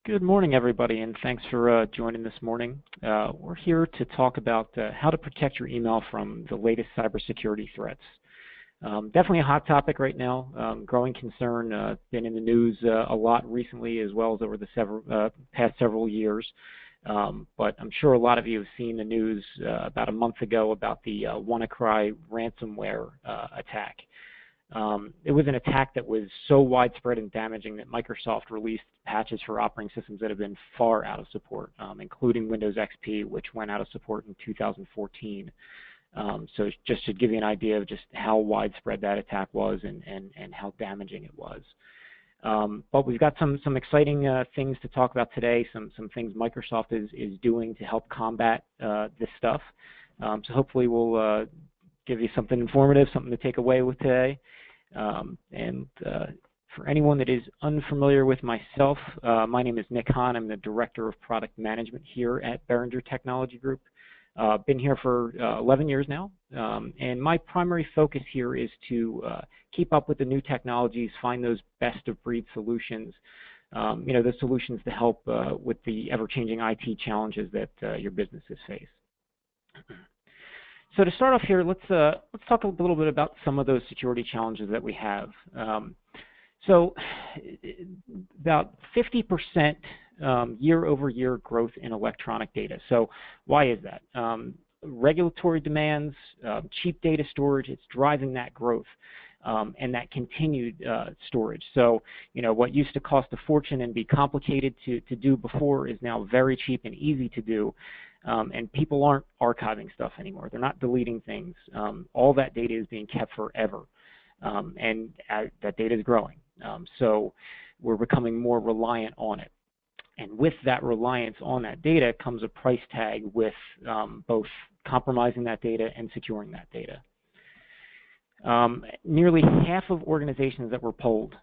Good morning, everybody, and thanks for joining this morning. We're here to talk about how to protect your email from the latest cybersecurity threats. Definitely a hot topic right now, growing concern, been in the news a lot recently as well as over the past several years. But I'm sure a lot of you have seen the news about a month ago about the WannaCry ransomware attack. It was an attack that was so widespread and damaging that Microsoft released patches for operating systems that have been far out of support, including Windows XP, which went out of support in 2014. So just to give you an idea of just how widespread that attack was and how damaging it was. But we've got some exciting things to talk about today, some things Microsoft is doing to help combat this stuff. So hopefully we'll give you something informative, something to take away with today. For anyone that is unfamiliar with myself, my name is Nick Hahn. I'm the Director of Product Management here at Behringer Technology Group. Been here for 11 years now, and my primary focus here is to keep up with the new technologies, find those best-of-breed solutions, those solutions to help with the ever-changing IT challenges that your businesses face. So to start off here, let's talk a little bit about some of those security challenges that we have. So about 50% year-over-year growth in electronic data. So why is that? Regulatory demands, cheap data storage, it's driving that growth. And that continued storage. So, what used to cost a fortune and be complicated to do before is now very cheap and easy to do. And people aren't archiving stuff anymore. They're not deleting things. All that data is being kept forever. And that data is growing. So we're becoming more reliant on it. And with that reliance on that data comes a price tag with both compromising that data and securing that data. Nearly half of organizations that were polled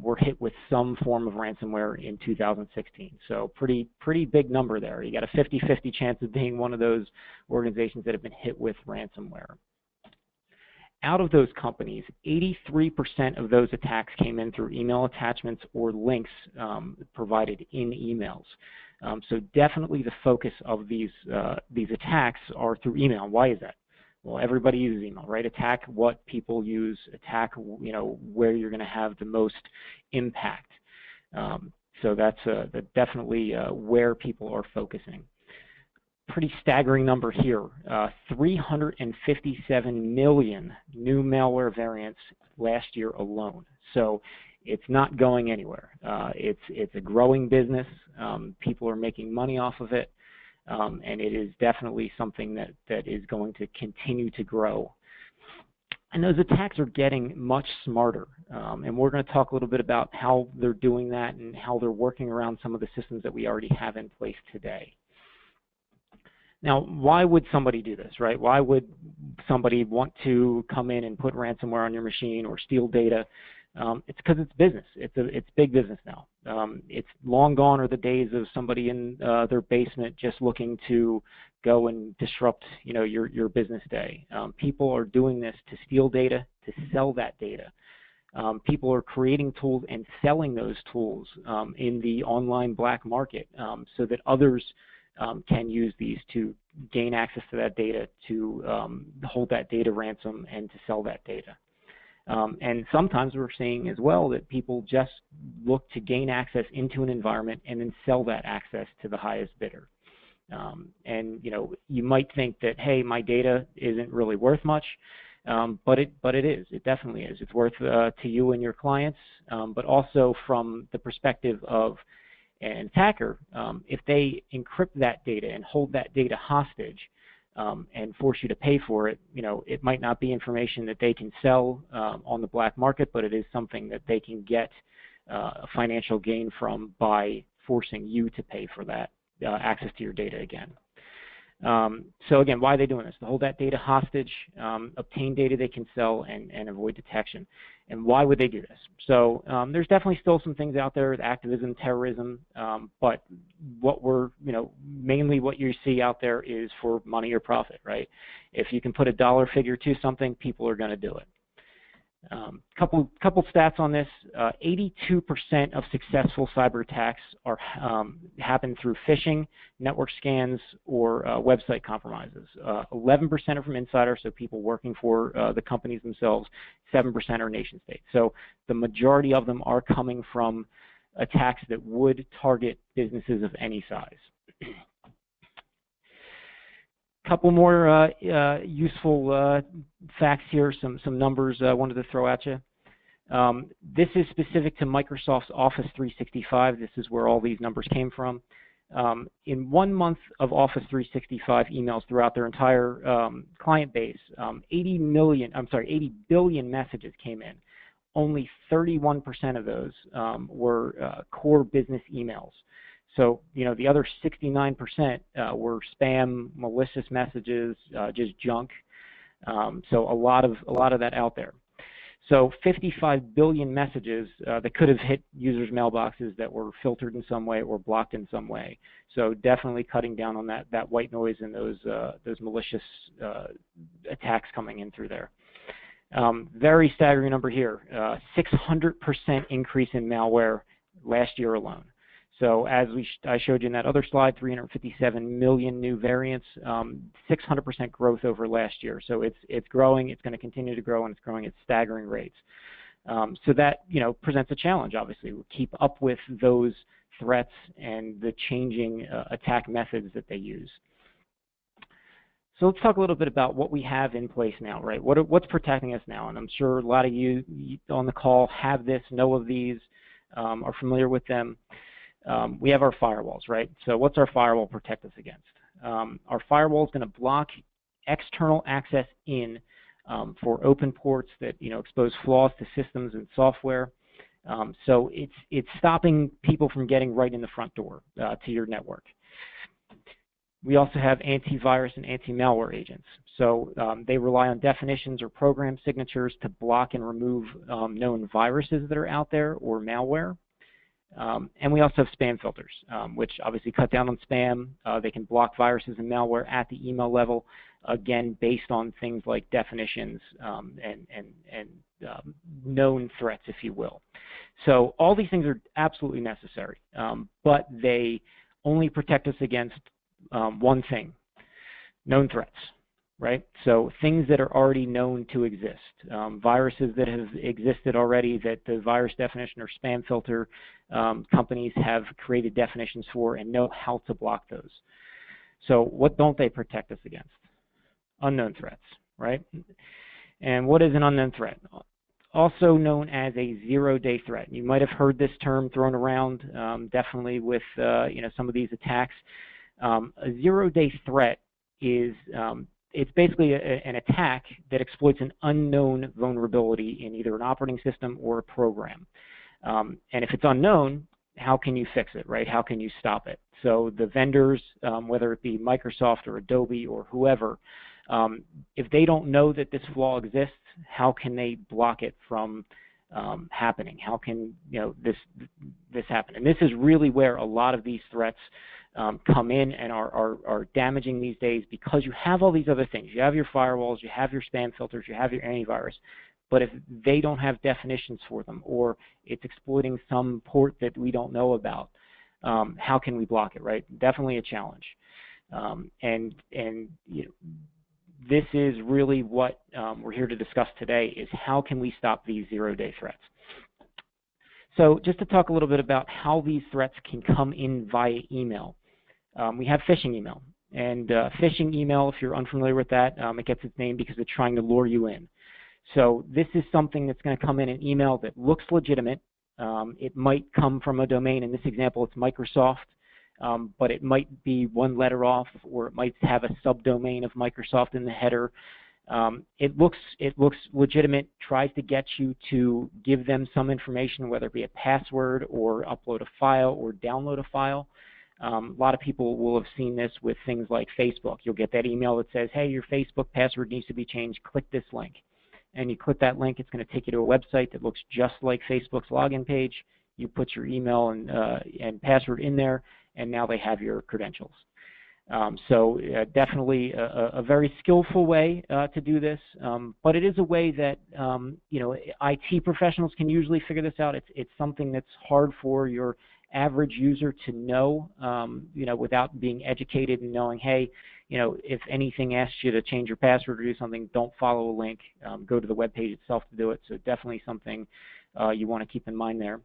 were hit with some form of ransomware in 2016. So pretty big number there. You got a 50-50 chance of being one of those organizations that have been hit with ransomware. Out of those companies, 83% of those attacks came in through email attachments or links provided in emails. So definitely the focus of these attacks are through email. Why is that? Well, everybody uses email, right? Attack what people use, attack, where you're going to have the most impact. So that's definitely where people are focusing. Pretty staggering number here, 357 million new malware variants last year alone. So it's not going anywhere. It's a growing business. People are making money off of it. And it is definitely something that is going to continue to grow. And those attacks are getting much smarter. And we're going to talk a little bit about how they're doing that and how they're working around some of the systems that we already have in place today. Now, why would somebody do this, right? Why would somebody want to come in and put ransomware on your machine or steal data? It's because it's business. It's big business now. It's long gone are the days of somebody in their basement just looking to go and disrupt, your business day. People are doing this to steal data, to sell that data. People are creating tools and selling those tools in the online black market so that others can use these to gain access to that data, to hold that data ransom, and to sell that data. And sometimes we're seeing as well that people just look to gain access into an environment and then sell that access to the highest bidder. And you might think that, hey, my data isn't really worth much, but it is. It definitely is. It's worth to you and your clients, but also from the perspective of an attacker, if they encrypt that data and hold that data hostage, and force you to pay for it, it might not be information that they can sell on the black market, but it is something that they can get a financial gain from by forcing you to pay for that access to your data again. So again, why are they doing this? To hold that data hostage, obtain data they can sell, and avoid detection. And why would they do this? So there's definitely still some things out there, activism, terrorism, but what mainly what you see out there is for money or profit, right? If you can put a dollar figure to something, people are going to do it. Couple stats on this. 82% of successful cyber attacks happen through phishing, network scans, or website compromises. 11% are from insiders, so people working for the companies themselves. 7% are nation states. So the majority of them are coming from attacks that would target businesses of any size. Couple more useful facts here, some numbers I wanted to throw at you. This is specific to Microsoft's Office 365. This is where all these numbers came from. In 1 month of Office 365 emails throughout their entire client base, 80 billion messages came in. Only 31% of those were core business emails. So, the other 69% were spam, malicious messages, just junk. So a lot of that out there. So 55 billion messages that could have hit users' mailboxes that were filtered in some way or blocked in some way. So definitely cutting down on that white noise and those malicious attacks coming in through there. Very staggering number here. 600% increase in malware last year alone. So as I showed you in that other slide, 357 million new variants, 600% growth over last year. So it's growing, it's going to continue to grow, and it's growing at staggering rates. So that presents a challenge. Obviously, we keep up with those threats and the changing attack methods that they use. So let's talk a little bit about what we have in place now, right? What's protecting us now? And I'm sure a lot of you on the call have this, know of these, are familiar with them. We have our firewalls, right? So what's our firewall protect us against? Our firewall is going to block external access in for open ports that expose flaws to systems and software. So it's stopping people from getting right in the front door to your network. We also have antivirus and anti-malware agents. So they rely on definitions or program signatures to block and remove known viruses that are out there or malware. And we also have spam filters, which obviously cut down on spam. They can block viruses and malware at the email level, again, based on things like definitions and known threats, if you will. So all these things are absolutely necessary, but they only protect us against one thing, known threats. Right? So things that are already known to exist, viruses that have existed already that the virus definition or spam filter companies have created definitions for and know how to block those. So what don't they protect us against? Unknown threats, right? And what is an unknown threat? Also known as a zero-day threat. You might have heard this term thrown around, definitely with some of these attacks. A zero-day threat is it's basically an attack that exploits an unknown vulnerability in either an operating system or a program. And if it's unknown, how can you fix it, right? How can you stop it? So the vendors, whether it be Microsoft or Adobe or whoever, if they don't know that this flaw exists, how can they block it from happening? How can this happen? And this is really where a lot of these threats come in and are damaging these days, because you have all these other things. You have your firewalls, you have your spam filters, you have your antivirus, but if they don't have definitions for them, or it's exploiting some port that we don't know about, how can we block it, right? Definitely a challenge. This is really what we're here to discuss today, is how can we stop these zero-day threats. So just to talk a little bit about how these threats can come in via email. We have phishing email. And phishing email, if you're unfamiliar with that, it gets its name because it's trying to lure you in. So this is something that's going to come in an email that looks legitimate. It might come from a domain. In this example, it's Microsoft, but it might be one letter off, or it might have a subdomain of Microsoft in the header. It looks legitimate, tries to get you to give them some information, whether it be a password or upload a file or download a file. A lot of people will have seen this with things like Facebook. You'll get that email that says, hey, your Facebook password needs to be changed. Click this link. And you click that link, it's going to take you to a website that looks just like Facebook's login page. You put your email and password in there, and now they have your credentials. Definitely a very skillful way to do this, but it is a way that IT professionals can usually figure this out. It's something that's hard for your average user to know, without being educated and knowing, hey, if anything asks you to change your password or do something, don't follow a link. Go to the web page itself to do it. So definitely something you want to keep in mind there.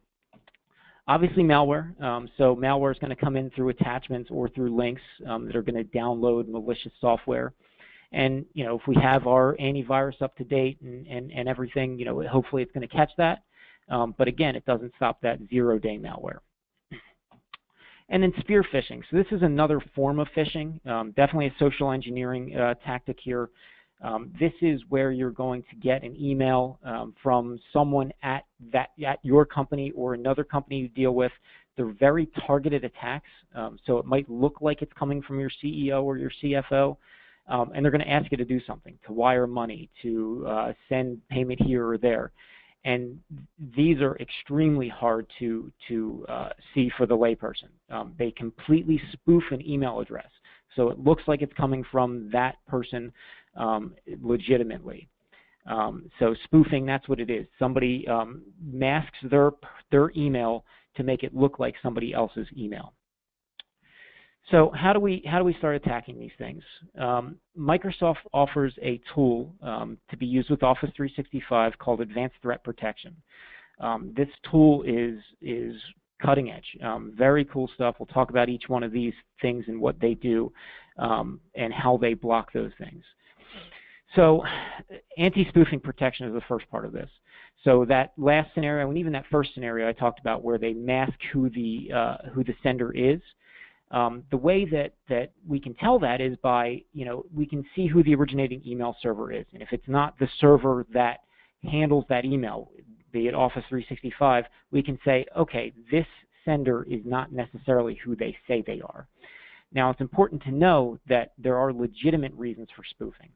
Obviously malware. So malware is going to come in through attachments or through links that are going to download malicious software. And if we have our antivirus up to date and everything, hopefully it's going to catch that. But again, it doesn't stop that zero-day malware. And then spear phishing. So this is another form of phishing, definitely a social engineering tactic here. This is where you're going to get an email from someone at your company or another company you deal with. They're very targeted attacks, so it might look like it's coming from your CEO or your CFO, and they're going to ask you to do something, to wire money, to send payment here or there. And these are extremely hard to see for the layperson. They completely spoof an email address, so it looks like it's coming from that person legitimately. So spoofing, that's what it is. Somebody masks their email to make it look like somebody else's email. So how do we start attacking these things? Microsoft offers a tool to be used with Office 365 called Advanced Threat Protection. This tool is cutting edge, very cool stuff. We'll talk about each one of these things and what they do and how they block those things. So anti-spoofing protection is the first part of this. So that last scenario and even that first scenario I talked about where they mask who the sender is. The way that we can tell that is by, we can see who the originating email server is. And if it's not the server that handles that email, be it Office 365, we can say, okay, this sender is not necessarily who they say they are. Now, it's important to know that there are legitimate reasons for spoofing.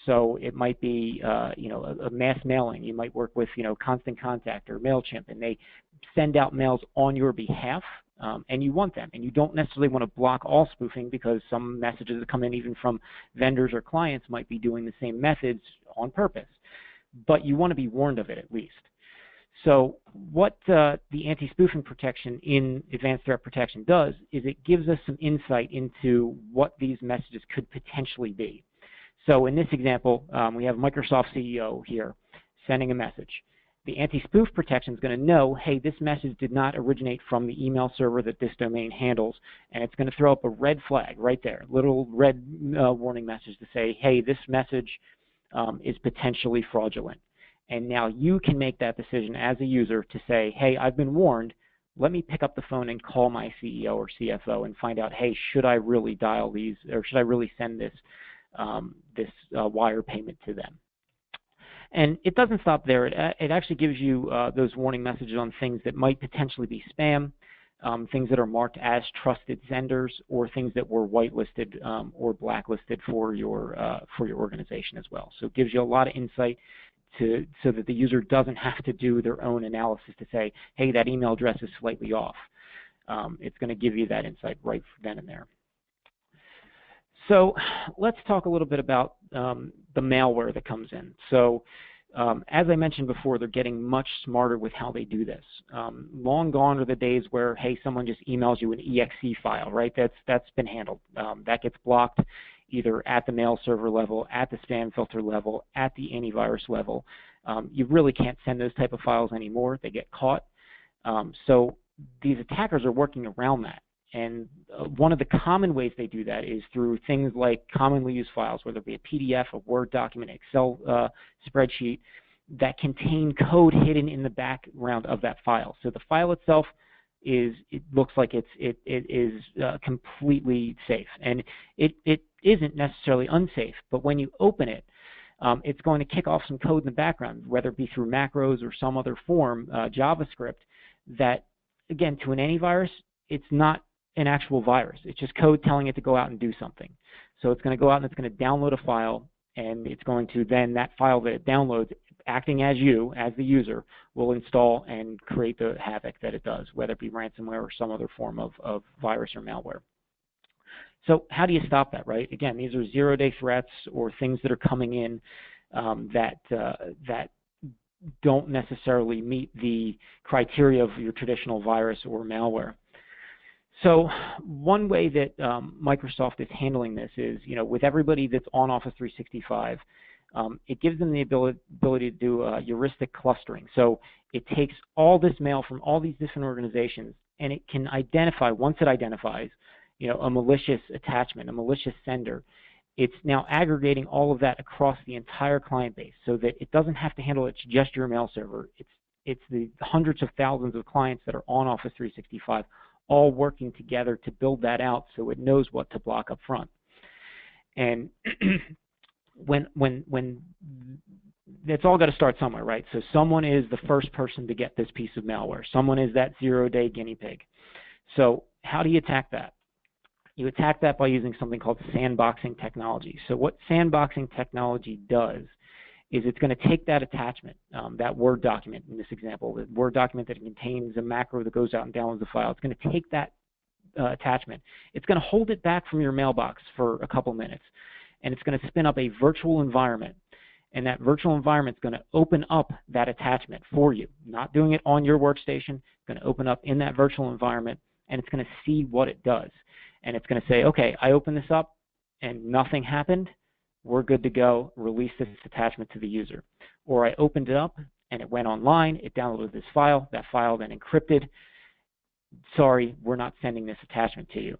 So it might be, a mass mailing. You might work with, Constant Contact or MailChimp, and they send out mails on your behalf. And you want them, and you don't necessarily want to block all spoofing because some messages that come in even from vendors or clients might be doing the same methods on purpose, but you want to be warned of it at least. So what the anti-spoofing protection in Advanced Threat Protection does is it gives us some insight into what these messages could potentially be. So in this example, we have Microsoft CEO here sending a message. The anti-spoof protection is going to know, hey, this message did not originate from the email server that this domain handles, and it's going to throw up a red flag right there, little red warning message to say, hey, this message is potentially fraudulent. And now you can make that decision as a user to say, hey, I've been warned. Let me pick up the phone and call my CEO or CFO and find out, hey, should I really dial these, or should I really send this wire payment to them? And it doesn't stop there. It actually gives you those warning messages on things that might potentially be spam, things that are marked as trusted senders, or things that were whitelisted or blacklisted for your organization as well. So it gives you a lot of insight so that the user doesn't have to do their own analysis to say, hey, that email address is slightly off. It's going to give you that insight right then and there. So let's talk a little bit about the malware that comes in. So as I mentioned before, they're getting much smarter with how they do this. Long gone are the days where, hey, someone just emails you an exe file, right? That's been handled. That gets blocked either at the mail server level, at the spam filter level, at the antivirus level. You really can't send those type of files anymore. They get caught. So these attackers are working around that. And one of the common ways they do that is through things like commonly used files, whether it be a PDF, a Word document, Excel spreadsheet, that contain code hidden in the background of that file. So the file itself it looks like it is completely safe, and it isn't necessarily unsafe. But when you open it, it's going to kick off some code in the background, whether it be through macros or some other form, JavaScript, that, again, to an antivirus, it's not an actual virus. It's just code telling it to go out and do something. So it's going to go out and it's going to download a file, and it's going to then, that file that it downloads, acting as you, as the user, will install and create the havoc that it does, whether it be ransomware or some other form of virus or malware. So how do you stop that, right? Again, these are zero-day threats or things that are coming in that don't necessarily meet the criteria of your traditional virus or malware. So one way that Microsoft is handling this is, with everybody that's on Office 365, it gives them the ability to do heuristic clustering. So it takes all this mail from all these different organizations, and it can identify, once it identifies, a malicious attachment, a malicious sender, it's now aggregating all of that across the entire client base so that it doesn't have to handle it just your mail server. It's the hundreds of thousands of clients that are on Office 365 all working together to build that out so it knows what to block up front. And when it's all got to start somewhere, right? So someone is the first person to get this piece of malware. Someone is that zero-day guinea pig. So how do you attack that? You attack that by using something called sandboxing technology. So what sandboxing technology does is it's going to take that attachment, that Word document in this example, the Word document that contains a macro that goes out and downloads the file. It's going to take that attachment. It's going to hold it back from your mailbox for a couple minutes, and it's going to spin up a virtual environment. And that virtual environment is going to open up that attachment for you, not doing it on your workstation. It's going to open up in that virtual environment, and it's going to see what it does. And it's going to say, okay, I opened this up and nothing happened. We're good to go. Release this attachment to the user. Or I opened it up and it went online. It downloaded this file. That file then encrypted. Sorry, we're not sending this attachment to you.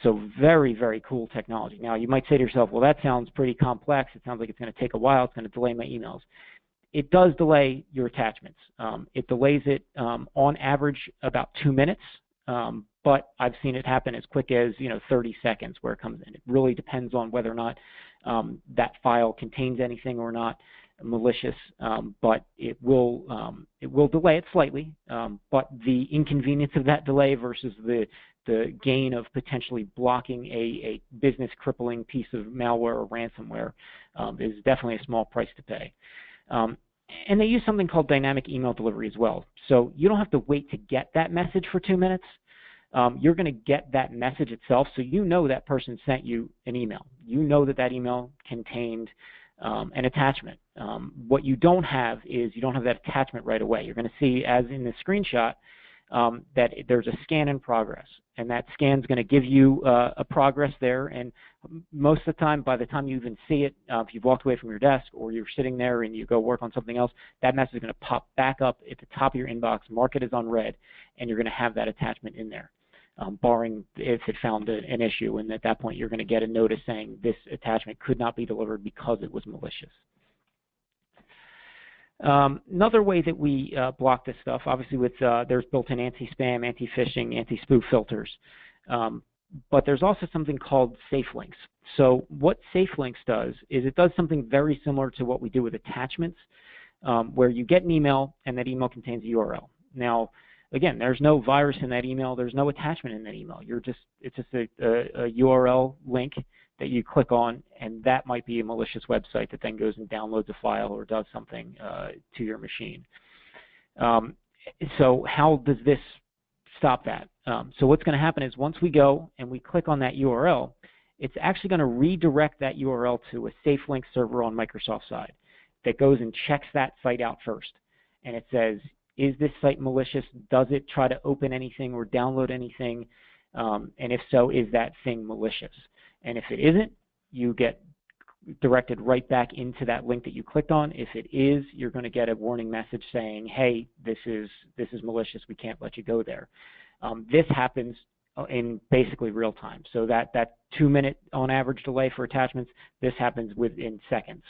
So very, very cool technology. Now, you might say to yourself, well, that sounds pretty complex. It sounds like it's going to take a while. It's going to delay my emails. It does delay your attachments. It delays it on average about 2 minutes. But I've seen it happen as quick as 30 seconds where it comes in. It really depends on whether or not that file contains anything or not malicious, but it will delay it slightly. But the inconvenience of that delay versus the gain of potentially blocking a business crippling piece of malware or ransomware is definitely a small price to pay. And they use something called dynamic email delivery as well. So you don't have to wait to get that message for 2 minutes. You're going to get that message itself, so you know that person sent you an email. You know that that email contained an attachment. What you don't have is you don't have that attachment right away. You're going to see, as in the screenshot, that there's a scan in progress, and that scan is going to give you a progress there. And most of the time, by the time you even see it, if you've walked away from your desk or you're sitting there and you go work on something else, that message is going to pop back up at the top of your inbox, mark it as unread, and you're going to have that attachment in there. Barring if it found an issue, and at that point you're going to get a notice saying this attachment could not be delivered because it was malicious. Another way that we block this stuff, obviously with there's built-in anti-spam, anti-phishing, anti-spoof filters, but there's also something called safe links. So what safe links does is it does something very similar to what we do with attachments, where you get an email and that email contains a URL. Now, again, there's no virus in that email. There's no attachment in that email. It's just a URL link that you click on, and that might be a malicious website that then goes and downloads a file or does something to your machine. So how does this stop that? So what's going to happen is once we go and we click on that URL, it's actually going to redirect that URL to a safe link server on Microsoft's side that goes and checks that site out first. And it says, is this site malicious? Does it try to open anything or download anything? And if so, is that thing malicious? And if it isn't, you get directed right back into that link that you clicked on. If it is, you're going to get a warning message saying, hey, this is malicious. We can't let you go there. This happens in basically real time. So that 2 minute on average delay for attachments, this happens within seconds.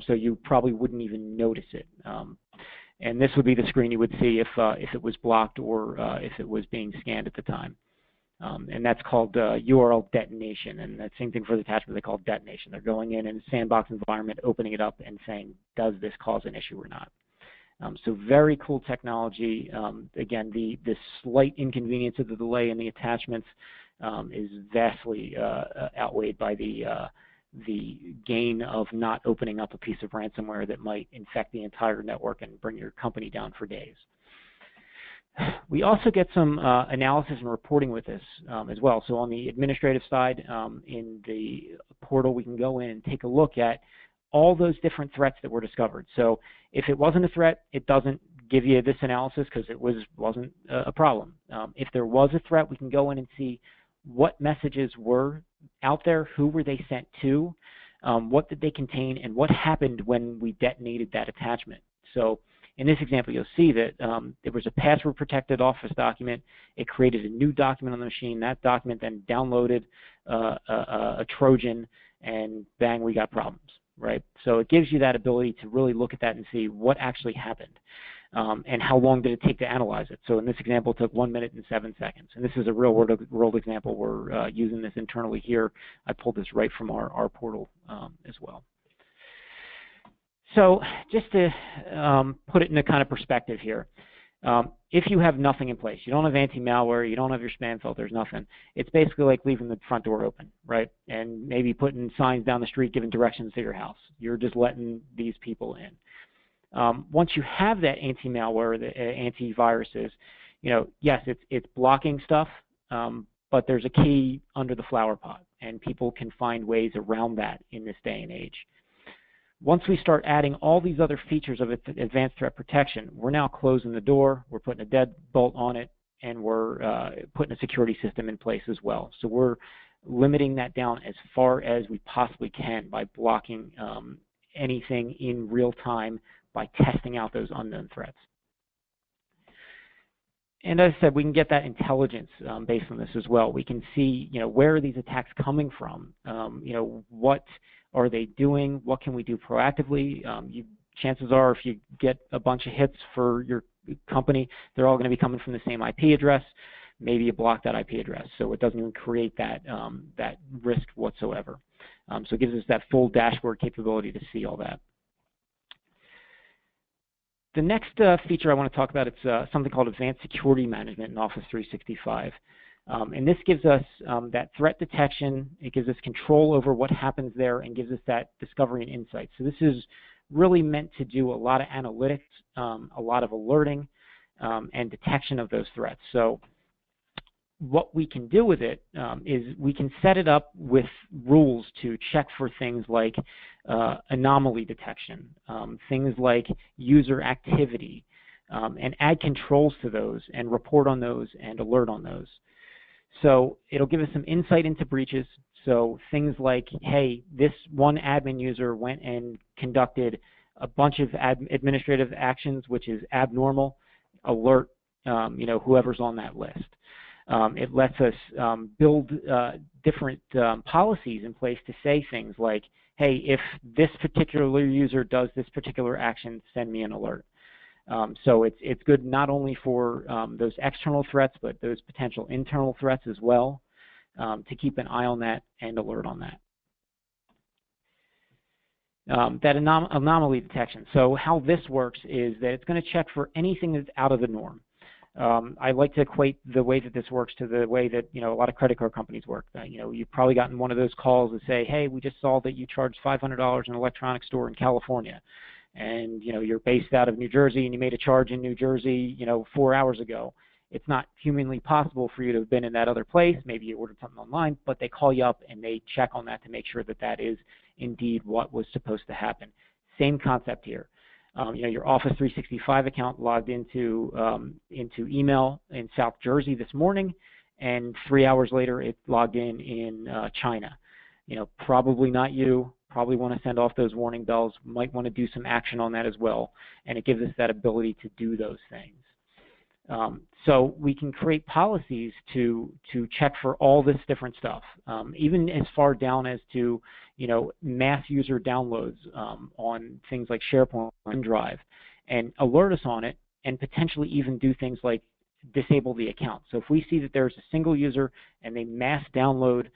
So you probably wouldn't even notice it. And this would be the screen you would see if it was blocked or if it was being scanned at the time. And that's called URL detonation. And that same thing for the attachment, they call it detonation. They're going in a sandbox environment, opening it up, and saying, does this cause an issue or not? So very cool technology. Again, the slight inconvenience of the delay in the attachments is vastly outweighed by the gain of not opening up a piece of ransomware that might infect the entire network and bring your company down for days. We also get some analysis and reporting with this as well. So on the administrative side, in the portal, we can go in and take a look at all those different threats that were discovered. So if it wasn't a threat, it doesn't give you this analysis because it wasn't a problem. If there was a threat, we can go in and see what messages were out there, who were they sent to, what did they contain, and what happened when we detonated that attachment. So in this example, you'll see that there was a password-protected Office document. It created a new document on the machine. That document then downloaded a Trojan, and bang, we got problems, right? So it gives you that ability to really look at that and see what actually happened and how long did it take to analyze it. So in this example, it took 1 minute and 7 seconds. And this is a real-world example. We're using this internally here. I pulled this right from our portal as well. So just to put it in a kind of perspective here, if you have nothing in place, you don't have anti-malware, you don't have your spam filters, nothing, it's basically like leaving the front door open, right? And maybe putting signs down the street giving directions to your house. You're just letting these people in. Once you have that anti-malware, the antiviruses, yes, it's blocking stuff, but there's a key under the flower pot, and people can find ways around that in this day and age. Once we start adding all these other features of advanced threat protection, we're now closing the door, we're putting a deadbolt on it, and we're putting a security system in place as well. So we're limiting that down as far as we possibly can by blocking anything in real time by testing out those unknown threats. And as I said, we can get that intelligence based on this as well. We can see, where are these attacks coming from? What are they doing? What can we do proactively? Chances are, if you get a bunch of hits for your company, they're all going to be coming from the same IP address. Maybe you block that IP address, so it doesn't even create that that risk whatsoever. So it gives us that full dashboard capability to see all that. The next feature I want to talk about, it's something called Advanced Security Management in Office 365. And this gives us that threat detection. It gives us control over what happens there and gives us that discovery and insight. So this is really meant to do a lot of analytics, a lot of alerting, and detection of those threats. So what we can do with it is we can set it up with rules to check for things like anomaly detection, things like user activity, and add controls to those and report on those and alert on those. So it'll give us some insight into breaches. So things like, hey, this one admin user went and conducted a bunch of administrative actions, which is abnormal. Alert, whoever's on that list. It lets us build different policies in place to say things like, hey, if this particular user does this particular action, send me an alert. So it's good not only for those external threats, but those potential internal threats as well, to keep an eye on that and alert on that. That anomaly detection. So how this works is that it's going to check for anything that's out of the norm. I like to equate the way that this works to the way that a lot of credit card companies work. You've probably gotten one of those calls that say, "Hey, we just saw that you charged $500 in an electronics store in California, and you're based out of New Jersey and you made a charge in New Jersey, 4 hours ago." It's not humanly possible for you to have been in that other place. Maybe you ordered something online, but they call you up and they check on that to make sure that that is indeed what was supposed to happen. Same concept here. Your Office 365 account logged into email in South Jersey this morning, and 3 hours later it logged in China. Probably not you. Probably want to send off those warning bells. Might want to do some action on that as well, and it gives us that ability to do those things. So we can create policies to check for all this different stuff, even as far down as to mass user downloads on things like SharePoint and Drive, and alert us on it, and potentially even do things like disable the account. So if we see that there's a single user and they mass download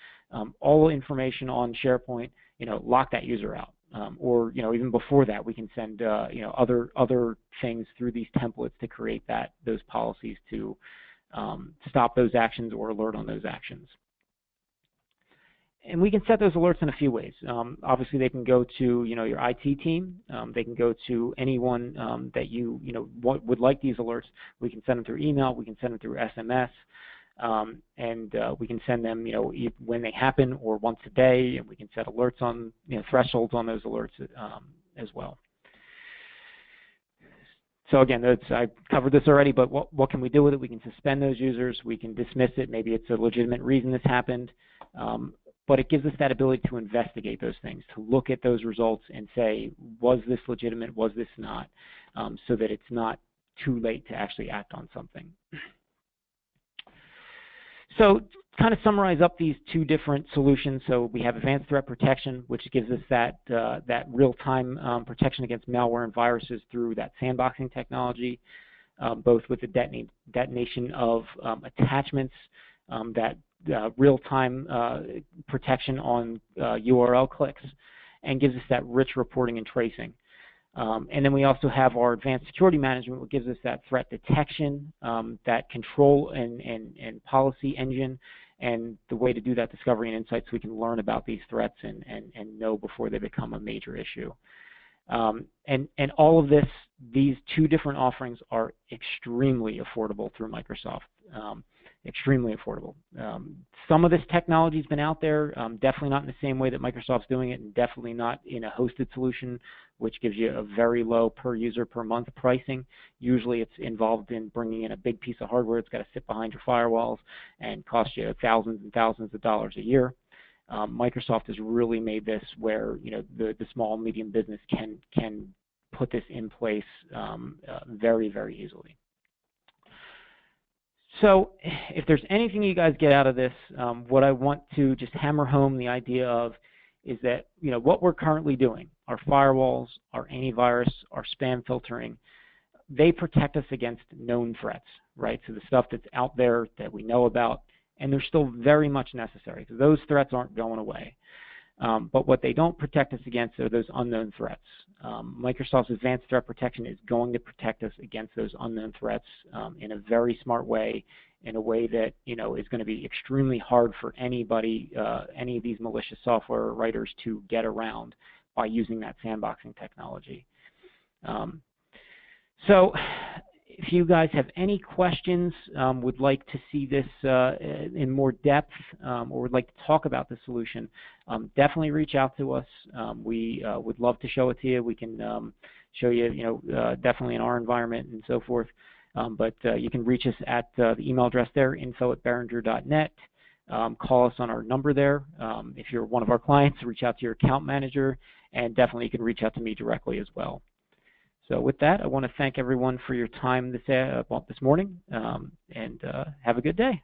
all information on SharePoint, lock that user out. Or even before that, we can send other things through these templates to create those policies to stop those actions or alert on those actions. And we can set those alerts in a few ways. Obviously, they can go to your IT team. They can go to anyone that you would like these alerts. We can send them through email. We can send them through SMS, and we can send them when they happen or once a day. And we can set alerts on thresholds on those alerts as well. So again, I covered this already, but what can we do with it? We can suspend those users. We can dismiss it. Maybe it's a legitimate reason this happened. But it gives us that ability to investigate those things, to look at those results and say, was this legitimate, was this not, so that it's not too late to actually act on something. So kind of summarize up these two different solutions. So we have advanced threat protection, which gives us that real-time protection against malware and viruses through that sandboxing technology, both with the detonation of attachments, that real-time protection on URL clicks, and gives us that rich reporting and tracing. And then we also have our advanced security management, which gives us that threat detection, that control and policy engine, and the way to do that discovery and insights so we can learn about these threats and know before they become a major issue. And all of this, these two different offerings are extremely affordable through Microsoft. Extremely affordable. Some of this technology has been out there, definitely not in the same way that Microsoft's doing it, and definitely not in a hosted solution, which gives you a very low per user per month pricing. Usually it's involved in bringing in a big piece of hardware. It's got to sit behind your firewalls and cost you thousands and thousands of dollars a year. Microsoft has really made this where the small and medium business can put this in place very, very easily. So if there's anything you guys get out of this, what I want to just hammer home the idea of is that what we're currently doing, our firewalls, our antivirus, our spam filtering, they protect us against known threats, right? So the stuff that's out there that we know about, and they're still very much necessary because those threats aren't going away. But what they don't protect us against are those unknown threats. Microsoft's advanced threat protection is going to protect us against those unknown threats in a very smart way, in a way that is going to be extremely hard for anybody, any of these malicious software writers to get around by using that sandboxing technology. So if you guys have any questions, would like to see this in more depth, or would like to talk about the solution, definitely reach out to us. We would love to show it to you. We can show you, definitely in our environment and so forth. But you can reach us at the email address there, info@behringer.net. Call us on our number there. If you're one of our clients, reach out to your account manager, and definitely you can reach out to me directly as well. So with that, I want to thank everyone for your time this morning, and have a good day.